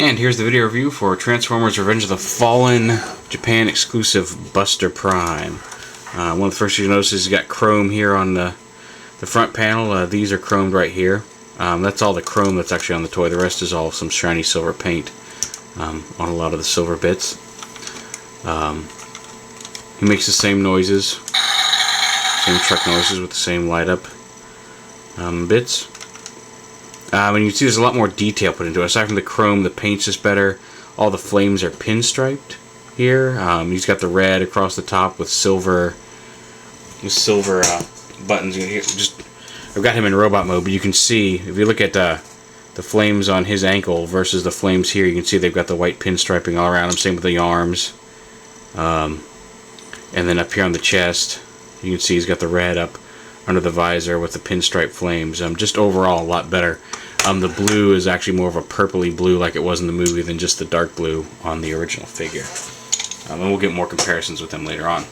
And here's the video review for Transformers Revenge of the Fallen Japan exclusive Buster Prime. One of the first things you notice is you got chrome here on the front panel. These are chromed right here. That's all the chrome that's actually on the toy. The rest is all some shiny silver paint on a lot of the silver bits. He makes the same noises, same truck noises with the same light up bits. And you can see there's a lot more detail put into it. Aside from the chrome, the paint's just better. All the flames are pinstriped here. He's got the red across the top with silver buttons. I've got him in robot mode, but you can see, if you look at the flames on his ankle versus the flames here, you can see they've got the white pinstriping all around him. Same with the arms. And then up here on the chest, you can see he's got the red up under the visor with the pinstripe flames. Just overall a lot better. The blue is actually more of a purpley blue like it was in the movie than just the dark blue on the original figure. And we'll get more comparisons with him later on.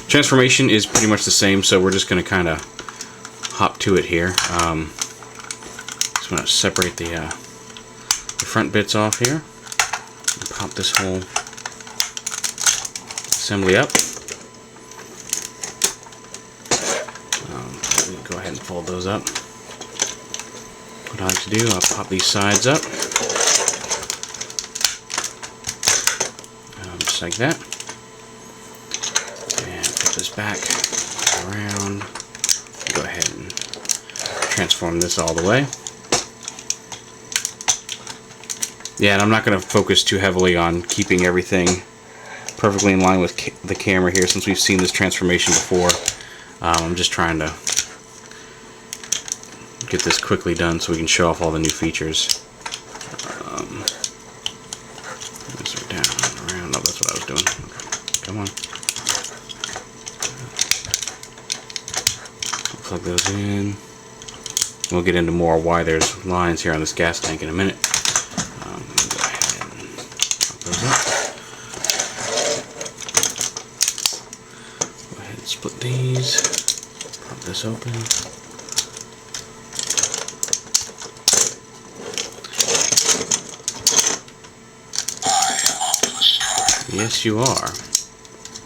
Transformation is pretty much the same, so we're just going to kind of hop to it here. Just want to separate the front bits off here. And pop this whole assembly up. Go ahead and fold those up. What I like to do, I'll pop these sides up. Just like that. And put this back around. Go ahead and transform this all the way. Yeah, and I'm not going to focus too heavily on keeping everything perfectly in line with the camera here since we've seen this transformation before. I'm just trying to get this quickly done so we can show off all the new features. These are down, around. Oh, that's what I was doing. Come on. Plug those in. We'll get into more why there's lines here on this gas tank in a minute. Go ahead and pop those up. Go ahead and split these. Pop this open. Yes, you are.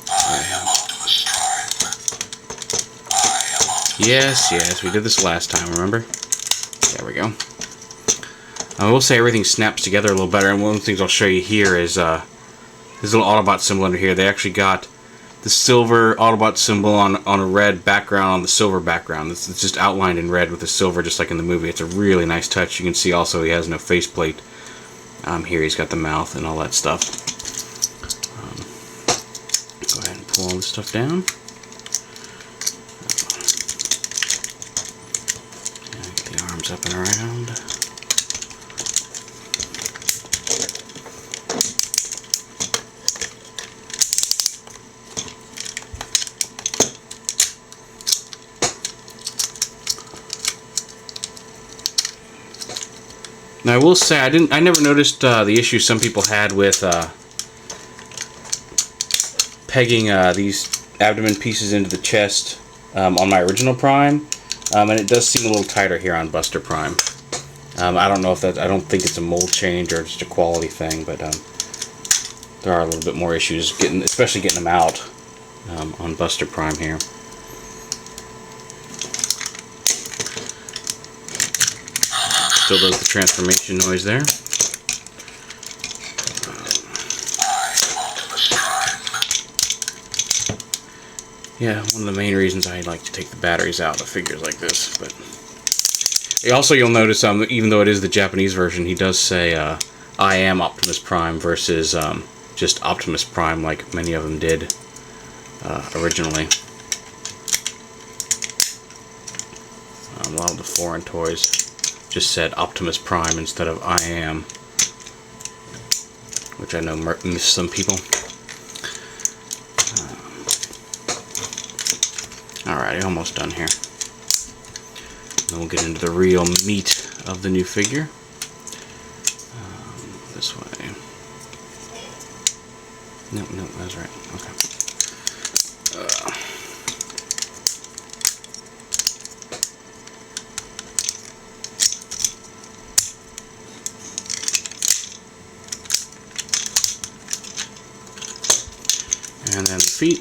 I am Optimus Prime. Yes, we did this last time, remember? There we go. I will say everything snaps together a little better, and one of the things I'll show you here is this little Autobot symbol under here. They actually got the silver Autobot symbol on a red background on the silver background. It's just outlined in red with the silver, just like in the movie. It's a really nice touch. You can see also he has no faceplate. Here he's got the mouth and all that stuff. Go ahead and pull all this stuff down. Get the arms up and around. Now I will say I never noticed the issue some people had with pegging these abdomen pieces into the chest on my original Prime, and it does seem a little tighter here on Buster Prime. I don't know if that, I don't think it's a mold change or just a quality thing, but there are a little bit more issues especially getting them out on Buster Prime here. Still does the transformation noise there. Yeah, one of the main reasons I like to take the batteries out of figures like this. But also, you'll notice, even though it is the Japanese version, he does say, I am Optimus Prime versus just Optimus Prime like many of them did originally. A lot of the foreign toys just said Optimus Prime instead of I am, which I know miss some people. Alrighty, almost done here. Then we'll get into the real meat of the new figure. This way. No, that's right. Okay. And then the feet.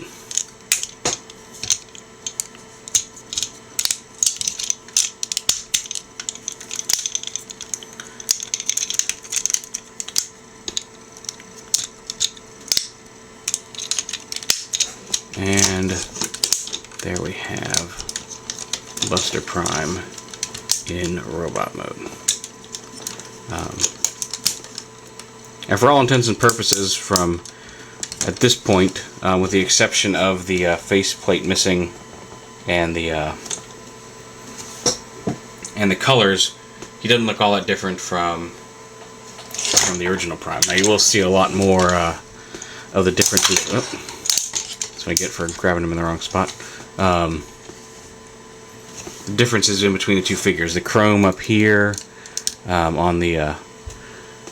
And there we have Buster Prime in robot mode. And for all intents and purposes, from at this point, with the exception of the faceplate missing and the colors, he doesn't look all that different from the original Prime. Now you will see a lot more of the differences. Oh, that's what I get for grabbing him in the wrong spot. The differences in between the two figures: the chrome up here on the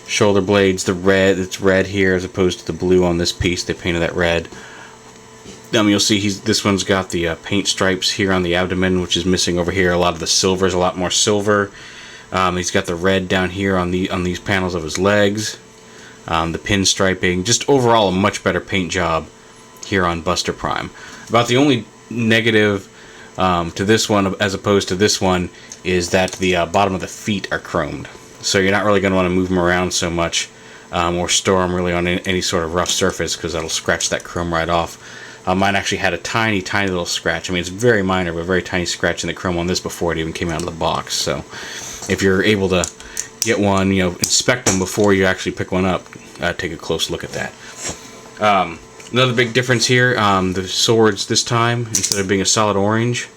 shoulder blades, the red, it's red here as opposed to the blue on this piece. They painted that red. You'll see this one's got the paint stripes here on the abdomen, which is missing over here. A lot of the silver is a lot more silver. He's got the red down here on these panels of his legs. The pin striping, just overall a much better paint job here on Buster Prime. About the only negative to this one as opposed to this one is that the bottom of the feet are chromed. So you're not really going to want to move them around so much or store them really on any sort of rough surface, because that'll scratch that chrome right off. Mine actually had a tiny little scratch. I mean, it's very minor, but a very tiny scratch in the chrome on this before it even came out of the box. So if you're able to get one, inspect them before you actually pick one up, take a close look at that. Another big difference here, the swords this time, instead of being a solid orange,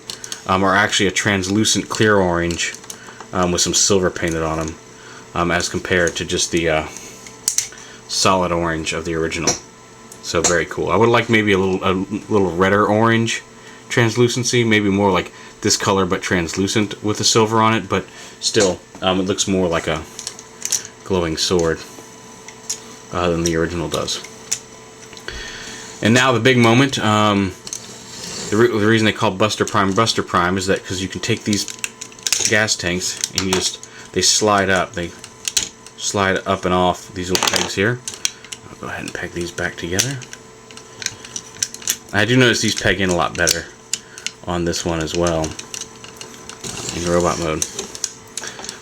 are actually a translucent clear orange with some silver painted on them. As compared to just the solid orange of the original. So very cool. I would like maybe a little redder orange translucency, maybe more like this color but translucent with the silver on it, but still it looks more like a glowing sword than the original does. And now the big moment. The reason they call Buster Prime is that because you can take these gas tanks and they slide up. They slide up and off these little pegs here. I'll go ahead and peg these back together. I do notice these peg in a lot better on this one as well in robot mode.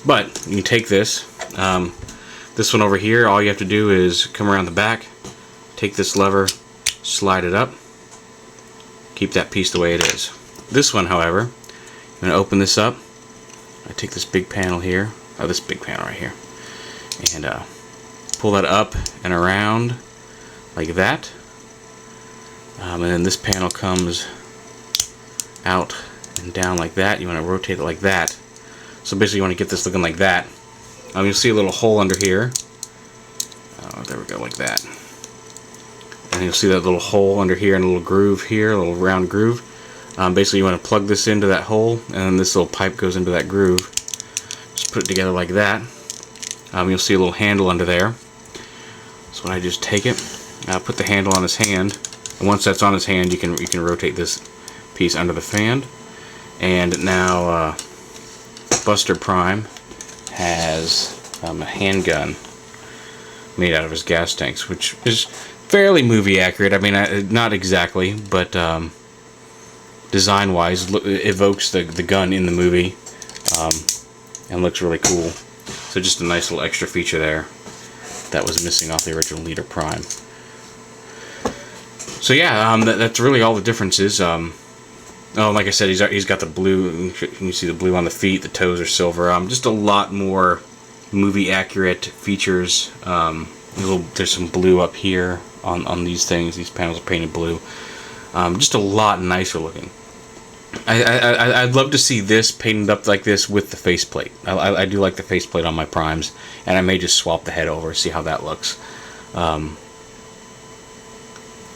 But you can take this one over here. All you have to do is come around the back, take this lever, slide it up, keep that piece the way it is. This one, however, I'm going to open this up. I take this big panel here, this big panel right here, and pull that up and around like that. And then this panel comes out and down like that. You want to rotate it like that. So basically you want to get this looking like that. You'll see a little hole under here. There we go, like that. And you'll see that little hole under here and a little groove here, a little round groove. Basically you want to plug this into that hole, and then this little pipe goes into that groove. Just put it together like that. You'll see a little handle under there. So I just take it, put the handle on his hand, and once that's on his hand, you can rotate this piece under the fan. And now Buster Prime has a handgun made out of his gas tanks, which is fairly movie accurate. I mean, not exactly, but design-wise, evokes the gun in the movie, and looks really cool. So just a nice little extra feature there that was missing off the original Leader Prime. So yeah, that's really all the differences. Like I said, he's got the blue. You see the blue on the feet. The toes are silver. Just a lot more movie accurate features. There's some blue up here on these things. These panels are painted blue. Just a lot nicer looking. I'd love to see this painted up like this with the faceplate. I do like the faceplate on my Primes, and I may just swap the head over, see how that looks.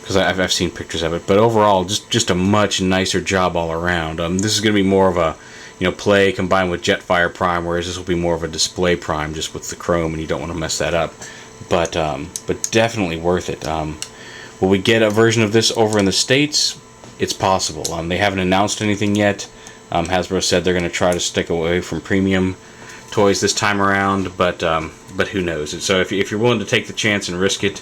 Because I've seen pictures of it, but overall, just a much nicer job all around. This is going to be more of a play combined with Jetfire Prime, whereas this will be more of a display Prime, just with the chrome, and you don't want to mess that up. But definitely worth it. Will we get a version of this over in the States? It's possible. They haven't announced anything yet. Hasbro said they're going to try to stick away from premium toys this time around, but who knows? And so if you're willing to take the chance and risk it,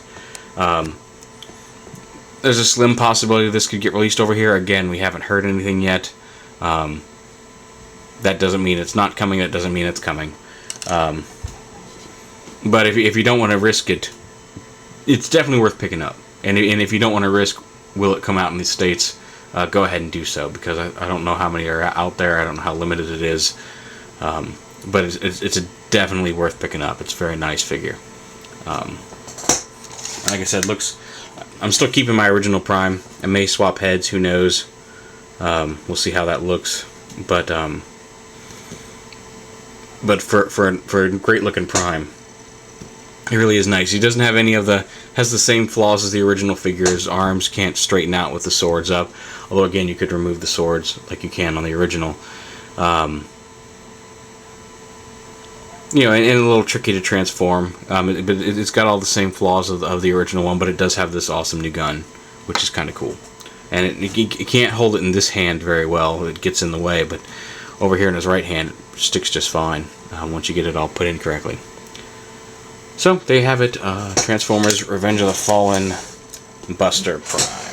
there's a slim possibility this could get released over here. Again, we haven't heard anything yet. That doesn't mean it's not coming. That doesn't mean it's coming. But if you don't want to risk it, it's definitely worth picking up. And if you don't want to risk, will it come out in the States, go ahead and do so, because I don't know how many are out there. I don't know how limited it is. But it's definitely worth picking up. It's a very nice figure. Like I said, I'm still keeping my original Prime. I may swap heads. Who knows? We'll see how that looks. But for a great looking Prime, it really is nice. He doesn't have any of has the same flaws as the original figure. His arms can't straighten out with the swords up. Although again, you could remove the swords like you can on the original. You know, and a little tricky to transform. But it's got all the same flaws of the original one, but it does have this awesome new gun, which is kind of cool. And it can't hold it in this hand very well. It gets in the way, but over here in his right hand, it sticks just fine once you get it all put in correctly. So, there you have it. Transformers Revenge of the Fallen Buster Prime.